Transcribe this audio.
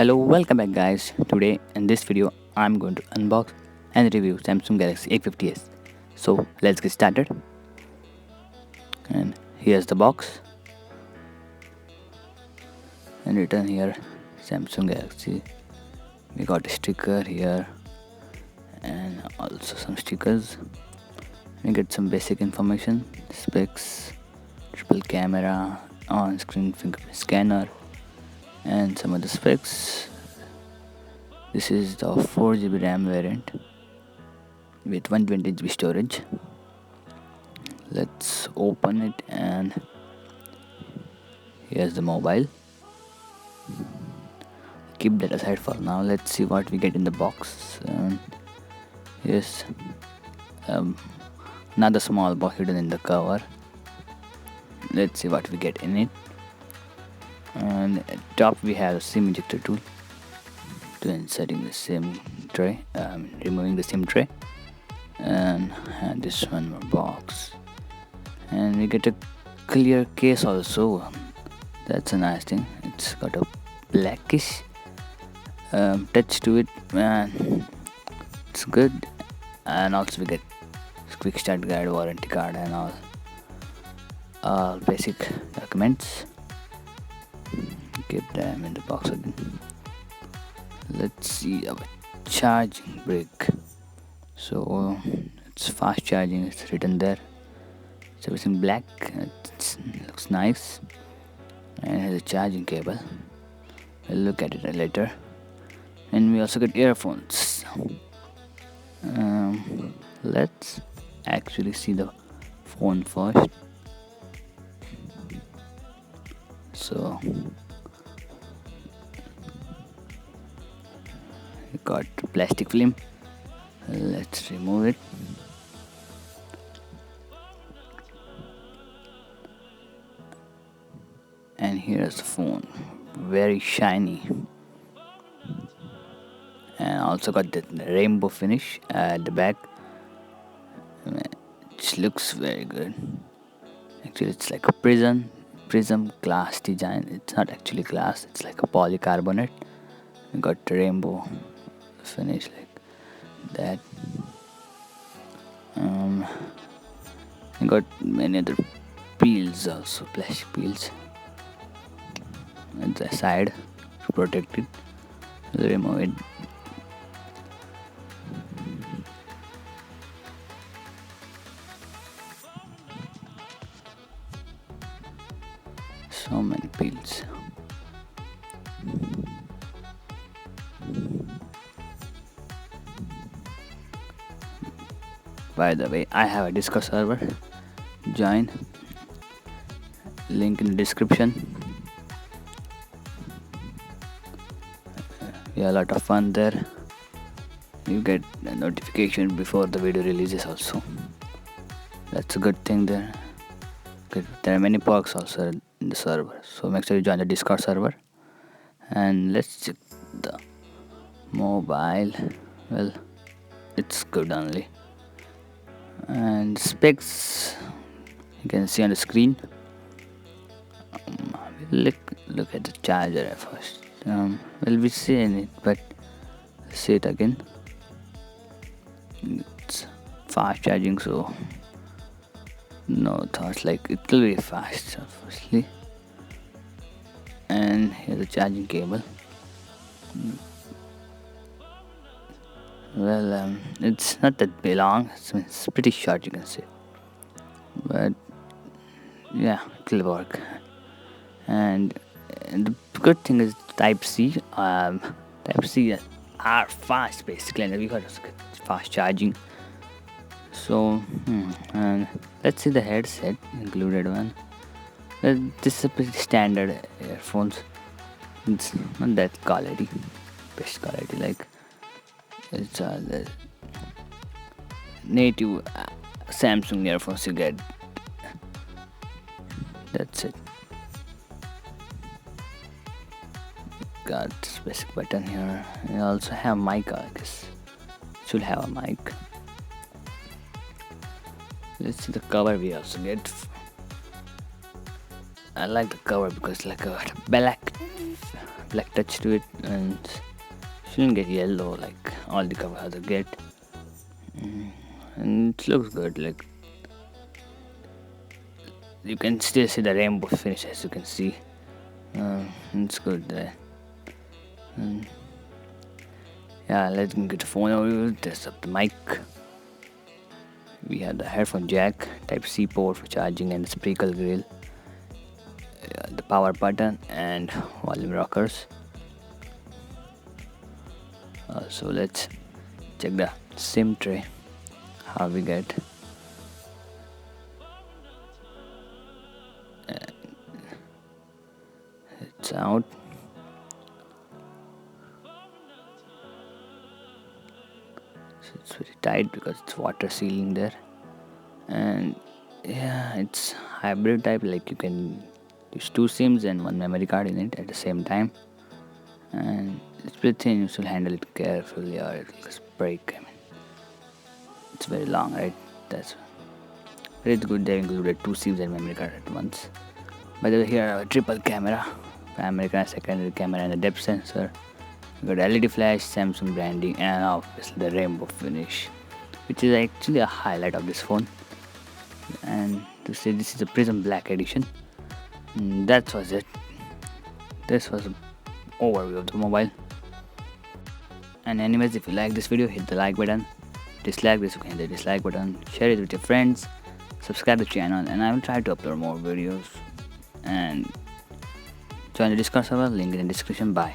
Hello, welcome back guys. Today in this video I'm going to unbox and review Samsung Galaxy A50s. So let's get started. And here's the box. And written here Samsung Galaxy. We got a sticker here and also some stickers. We get some basic information, specs, triple camera, on-screen fingerprint scanner, and some other specs. This is the 4GB RAM variant with 120GB storage. Let's open it, and here's the mobile. Keep that aside for now. Let's see what we get in the box. Here's another small box hidden in the cover. Let's see what we get in it. And at top we have a SIM ejector tool to inserting the SIM tray, removing the SIM tray, and this one more box. And we get a clear case also. That's a nice thing. It's got a blackish touch to it, and it's good. And also we get quick start guide, warranty card, and all basic documents. Keep them in the box again. Let's see our charging brick. So it's fast charging. It's written there. It's everything black. It looks nice. And it has a charging cable. We'll look at it later. And we also get earphones. Let's actually see the phone first. So we got plastic film. Let's remove it. And here's the phone, very shiny, and also got the rainbow finish at the back, which looks very good. Actually, it's like a prism glass design. It's not actually glass, it's like a polycarbonate. We got the rainbow finish like that. We got many other peels also, plastic peels at the side to protect it. Remove it. So many peels. By the way, I have a Discord server. Join. Link in the description. Yeah, a lot of fun there. You get a notification before the video releases also. That's a good thing there. Good. There are many perks also in the server, so make sure you join the Discord server. And let's check the mobile. Well, it's good only. And specs you can see on the screen. Look at the charger first. We'll be seeing it, but see it again. It's fast charging, so no thoughts, like it will be fast obviously. And here's the charging cable. Well, it's not that long. It's pretty short, you can see, but yeah, it will work. And the good thing is Type C. Type C are fast basically, and we got fast charging. So and let's see the headset included one. This is a pretty standard earphones. It's not that quality, best quality. Like it's the native Samsung earphones you get. That's it. Got this basic button here. You also have mic, I guess. Should have a mic. Let's see the cover we also get. I like the cover because it's like a black black touch to it, and shouldn't get yellow like all the cover has get. And it looks good. Like you can still see the rainbow finish, as you can see. It's good there. Yeah, let's get the phone overview. Test up the mic. We have the headphone jack, Type C port for charging, and the sprinkle grill, the power button, and volume rockers. So let's check the SIM tray. How we get. It's out. So it's very tight because it's water sealing there. And yeah, it's hybrid type, like you can use two SIMs and one memory card in it at the same time. And it's pretty thin, you should handle it carefully or it'll just break. I mean, it's very long, right? That's but it's good they included two SIMs and memory card at once. By the way, here I have a triple camera, primary camera, secondary camera, and a depth sensor. We got LED flash, Samsung branding, and obviously the rainbow finish, which is actually a highlight of this phone. And to say this is a Prism Black edition. That was it. This was an overview of the mobile. And anyways, if you like this video, hit the like button. Dislike this, you can hit the dislike button. Share it with your friends. Subscribe to the channel, and I will try to upload more videos. And join the Discord server, link in the description. Bye.